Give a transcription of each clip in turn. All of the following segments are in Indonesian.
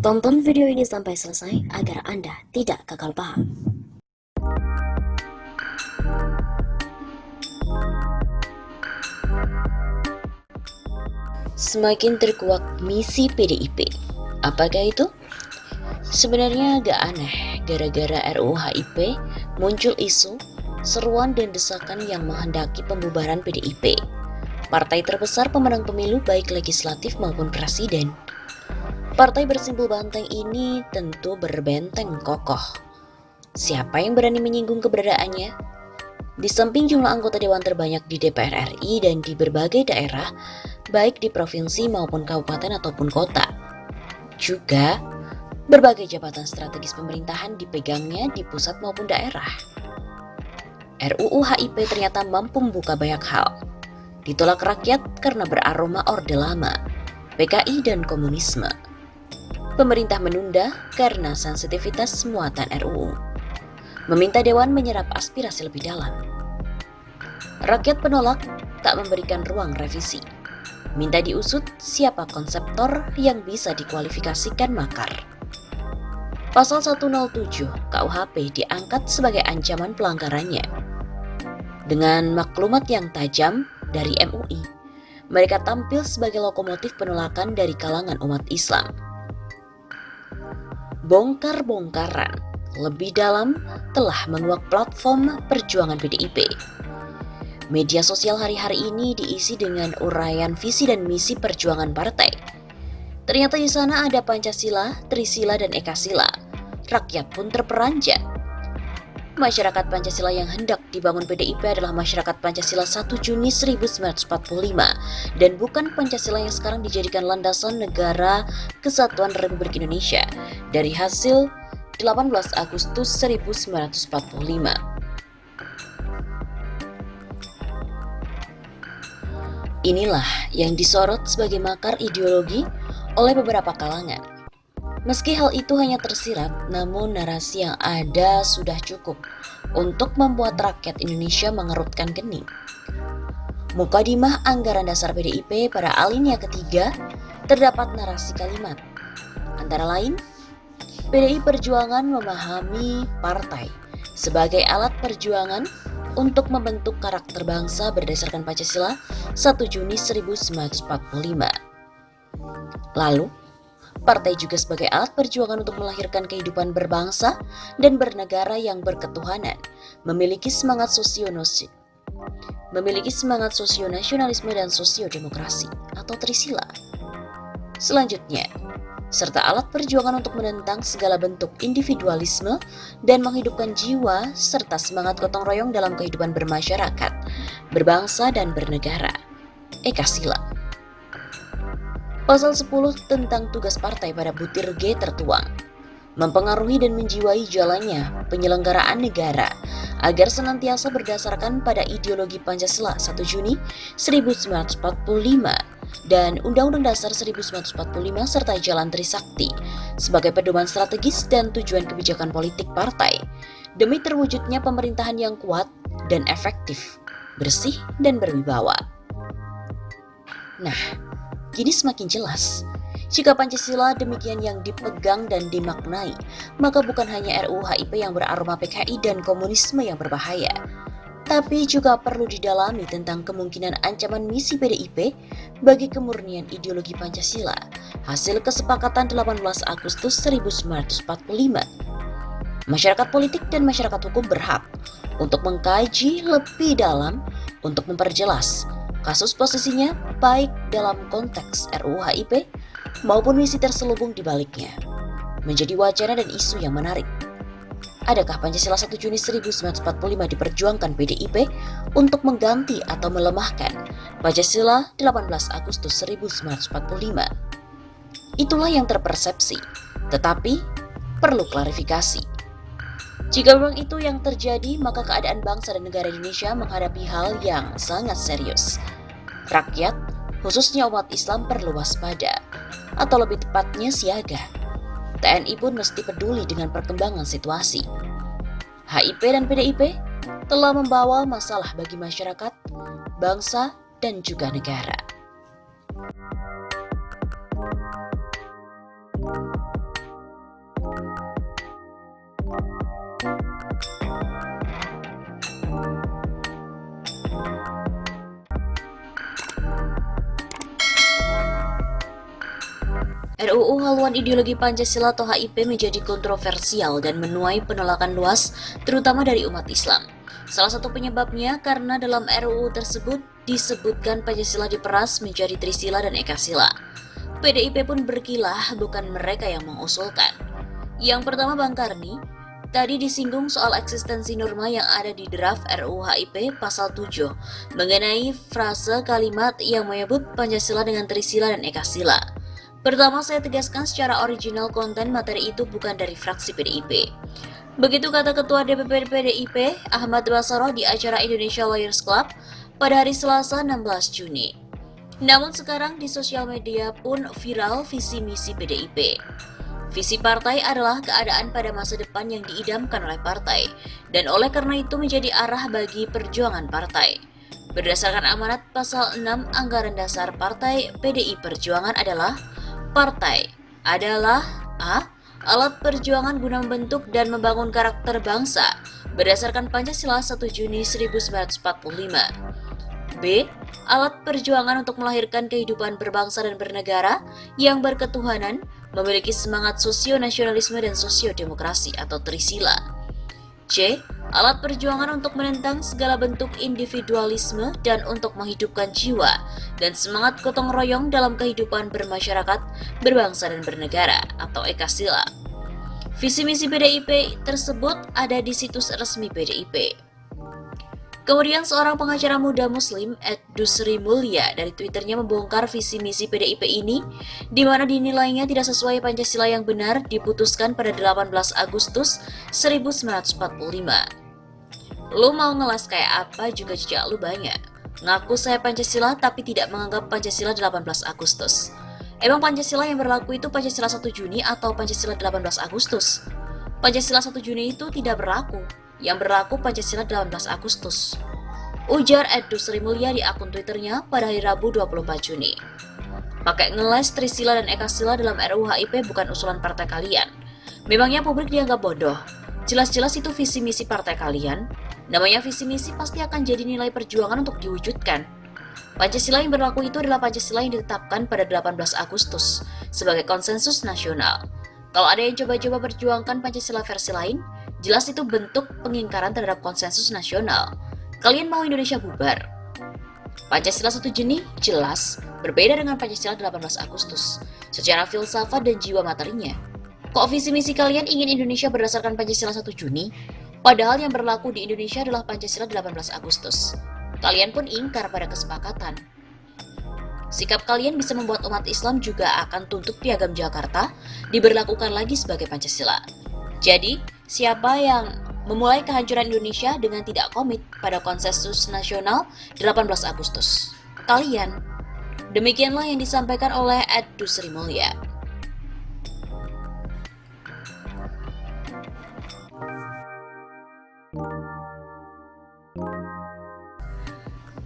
Tonton video ini sampai selesai agar Anda tidak gagal paham. Semakin terkuak misi PDIP. Apakah itu? Sebenarnya agak aneh, gara-gara RUU HIP muncul isu, seruan dan desakan yang menghendaki pembubaran PDIP. Partai terbesar pemenang pemilu baik legislatif maupun presiden. Partai bersimbol banteng ini tentu berbenteng kokoh. Siapa yang berani menyinggung keberadaannya? Di samping jumlah anggota dewan terbanyak di DPR RI dan di berbagai daerah, baik di provinsi maupun kabupaten ataupun kota. Juga, berbagai jabatan strategis pemerintahan dipegangnya di pusat maupun daerah. RUU HIP ternyata mampu membuka banyak hal. Ditolak rakyat karena beraroma Orde Lama, PKI dan komunisme. Pemerintah menunda karena sensitivitas muatan RUU. Meminta Dewan menyerap aspirasi lebih dalam. Rakyat penolak, tak memberikan ruang revisi. Minta diusut siapa konseptor yang bisa dikualifikasikan makar. Pasal 107 KUHP diangkat sebagai ancaman pelanggarannya. Dengan maklumat yang tajam dari MUI, mereka tampil sebagai lokomotif penolakan dari kalangan umat Islam. Bongkar-bongkaran lebih dalam telah menguak platform perjuangan PDIP. Media sosial hari-hari ini diisi dengan uraian visi dan misi perjuangan partai. Ternyata di sana ada Pancasila, Trisila, dan Ekasila. Rakyat pun terperanjat. Masyarakat Pancasila yang hendak dibangun PDIP adalah masyarakat Pancasila 1 Juni 1945 dan bukan Pancasila yang sekarang dijadikan landasan Negara Kesatuan Republik Indonesia dari hasil 18 Agustus 1945. Inilah yang disorot sebagai makar ideologi oleh beberapa kalangan. Meski hal itu hanya tersirat, namun narasi yang ada sudah cukup untuk membuat rakyat Indonesia mengerutkan kening. Mukadimah anggaran dasar PDIP pada alinea ketiga terdapat narasi kalimat. Antara lain, PDI Perjuangan memahami partai sebagai alat perjuangan untuk membentuk karakter bangsa berdasarkan Pancasila 1 Juni 1945. Lalu, partai juga sebagai alat perjuangan untuk melahirkan kehidupan berbangsa dan bernegara yang berketuhanan, memiliki semangat sosionasionalisme dan sosiodemokrasi atau Trisila. Selanjutnya, serta alat perjuangan untuk menentang segala bentuk individualisme dan menghidupkan jiwa serta semangat gotong royong dalam kehidupan bermasyarakat, berbangsa dan bernegara. Ekasila. Pasal 10 tentang tugas partai pada butir G tertuang, mempengaruhi dan menjiwai jalannya penyelenggaraan negara agar senantiasa berdasarkan pada ideologi Pancasila 1 Juni 1945 dan Undang-Undang Dasar 1945 serta Jalan Trisakti sebagai pedoman strategis dan tujuan kebijakan politik partai demi terwujudnya pemerintahan yang kuat dan efektif, bersih dan berwibawa. Nah, kini semakin jelas, jika Pancasila demikian yang dipegang dan dimaknai, maka bukan hanya RUU HIP yang beraroma PKI dan komunisme yang berbahaya, tapi juga perlu didalami tentang kemungkinan ancaman misi PDIP bagi kemurnian ideologi Pancasila, hasil kesepakatan 18 Agustus 1945. Masyarakat politik dan masyarakat hukum berhak untuk mengkaji lebih dalam untuk memperjelas kasus posisinya baik dalam konteks RUU HIP maupun misi terselubung di baliknya. Menjadi wacana dan isu yang menarik. Adakah Pancasila 1 Juni 1945 diperjuangkan PDIP untuk mengganti atau melemahkan Pancasila 18 Agustus 1945? Itulah yang terpersepsi, tetapi perlu klarifikasi. Jika memang itu yang terjadi, maka keadaan bangsa dan negara Indonesia menghadapi hal yang sangat serius. Rakyat, khususnya umat Islam perlu waspada, atau lebih tepatnya siaga. TNI pun mesti peduli dengan perkembangan situasi. HIP dan PDIP telah membawa masalah bagi masyarakat, bangsa, dan juga negara. RUU Haluan Ideologi Pancasila atau HIP menjadi kontroversial dan menuai penolakan luas, terutama dari umat Islam. Salah satu penyebabnya karena dalam RUU tersebut disebutkan Pancasila diperas menjadi Trisila dan Ekasila. PDIP pun berkilah, bukan mereka yang mengusulkan. Yang pertama, Bang Karni, tadi disinggung soal eksistensi norma yang ada di draft RUU HIP pasal 7 mengenai frase kalimat yang menyebut Pancasila dengan Trisila dan Ekasila. Pertama, saya tegaskan secara original konten materi itu bukan dari fraksi PDIP. Begitu kata Ketua DPP PDIP Ahmad Basarah di acara Indonesia Lawyers Club pada hari Selasa 16 Juni. Namun sekarang di sosial media pun viral visi misi PDIP. Visi partai adalah keadaan pada masa depan yang diidamkan oleh partai, dan oleh karena itu menjadi arah bagi perjuangan partai. Berdasarkan amanat pasal 6 Anggaran Dasar Partai PDI Perjuangan adalah partai adalah A. Alat perjuangan guna membentuk dan membangun karakter bangsa berdasarkan Pancasila 1 Juni 1945. B. Alat perjuangan untuk melahirkan kehidupan berbangsa dan bernegara yang berketuhanan, memiliki semangat sosio-nasionalisme dan sosio-demokrasi atau Trisila. C. Alat perjuangan untuk menentang segala bentuk individualisme dan untuk menghidupkan jiwa dan semangat gotong royong dalam kehidupan bermasyarakat, berbangsa dan bernegara atau Ekasila. Visi misi PDIP tersebut ada di situs resmi PDIP. Kemudian seorang pengacara muda muslim, Dusri Mulya, dari Twitternya membongkar visi misi PDIP ini, di mana dinilainya tidak sesuai Pancasila yang benar diputuskan pada 18 Agustus 1945. Lu mau ngelas kayak apa juga jejak lu banyak. Ngaku saya Pancasila tapi tidak menganggap Pancasila 18 Agustus. Emang Pancasila yang berlaku itu Pancasila 1 Juni atau Pancasila 18 Agustus? Pancasila 1 Juni itu tidak berlaku. Yang berlaku Pancasila 18 Agustus. Ujar Dusri Mulya di akun Twitternya pada hari Rabu 24 Juni. Pakai ngeles Trisila dan Ekasila dalam RUU HIP bukan usulan partai kalian. Memangnya publik dianggap bodoh? Jelas-jelas itu visi misi partai kalian. Namanya visi misi pasti akan jadi nilai perjuangan untuk diwujudkan. Pancasila yang berlaku itu adalah Pancasila yang ditetapkan pada 18 Agustus sebagai konsensus nasional. Kalau ada yang coba-coba perjuangkan Pancasila versi lain, jelas itu bentuk pengingkaran terhadap konsensus nasional. Kalian mau Indonesia bubar? Pancasila 1 Juni jelas berbeda dengan Pancasila 18 Agustus secara filsafat dan jiwa materinya. Kok visi misi kalian ingin Indonesia berdasarkan Pancasila 1 Juni? Padahal yang berlaku di Indonesia adalah Pancasila 18 Agustus. Kalian pun ingkar pada kesepakatan. Sikap kalian bisa membuat umat Islam juga akan tuntut Piagam Jakarta diberlakukan lagi sebagai Pancasila. Jadi, siapa yang memulai kehancuran Indonesia dengan tidak komit pada konsensus nasional 18 Agustus? Kalian. Demikianlah yang disampaikan oleh Dusri Mulya.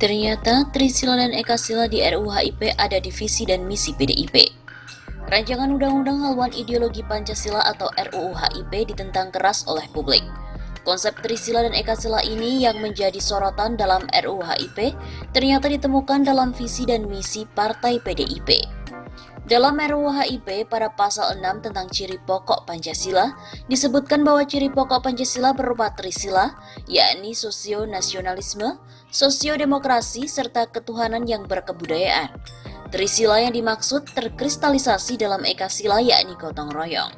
Ternyata Trisila dan Ekasila di RUU HIP ada di visi dan misi PDIP. Rancangan Undang-Undang Haluan Ideologi Pancasila atau RUU HIP ditentang keras oleh publik. Konsep Trisila dan Ekasila ini yang menjadi sorotan dalam RUU HIP ternyata ditemukan dalam visi dan misi Partai PDIP. Dalam RUU HIP pada pasal 6 tentang ciri pokok Pancasila disebutkan bahwa ciri pokok Pancasila berupa Trisila, yakni sosio-nasionalisme, sosio-demokrasi, serta ketuhanan yang berkebudayaan. Trisila yang dimaksud terkristalisasi dalam Ekasila yakni gotong royong.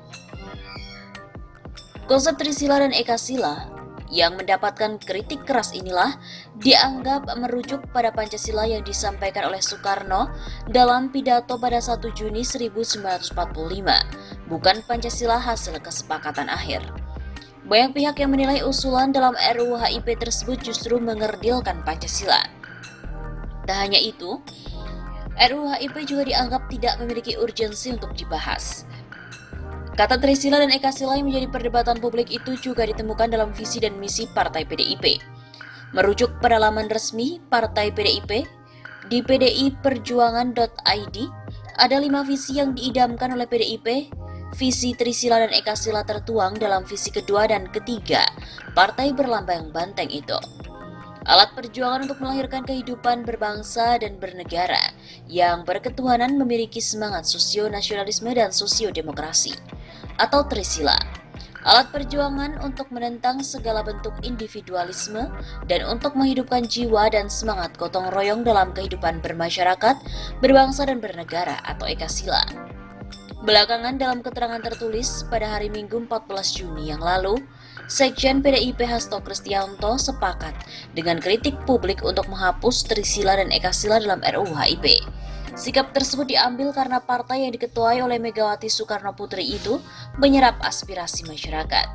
Konsep Trisila dan Ekasila yang mendapatkan kritik keras inilah dianggap merujuk pada Pancasila yang disampaikan oleh Soekarno dalam pidato pada 1 Juni 1945, bukan Pancasila hasil kesepakatan akhir. Banyak pihak yang menilai usulan dalam RUU HIP tersebut justru mengerdilkan Pancasila. Tak hanya itu, RUU HIP juga dianggap tidak memiliki urgensi untuk dibahas. Kata Trisila dan Ekasila yang menjadi perdebatan publik itu juga ditemukan dalam visi dan misi Partai PDIP. Merujuk pada laman resmi Partai PDIP di pdiperjuangan.id, ada 5 visi yang diidamkan oleh PDIP. Visi Trisila dan Ekasila tertuang dalam visi kedua dan ketiga Partai Berlambang Banteng itu. Alat perjuangan untuk melahirkan kehidupan berbangsa dan bernegara yang berketuhanan memiliki semangat sosio-nasionalisme dan sosio-demokrasi, atau Trisila. Alat perjuangan untuk menentang segala bentuk individualisme dan untuk menghidupkan jiwa dan semangat gotong royong dalam kehidupan bermasyarakat, berbangsa dan bernegara atau Ekasila. Belakangan dalam keterangan tertulis pada hari Minggu 14 Juni yang lalu, Sekjen PDIP Hasto Kristianto sepakat dengan kritik publik untuk menghapus Trisila dan Ekasila dalam RUU HIP. Sikap tersebut diambil karena partai yang diketuai oleh Megawati Soekarno Putri itu menyerap aspirasi masyarakat.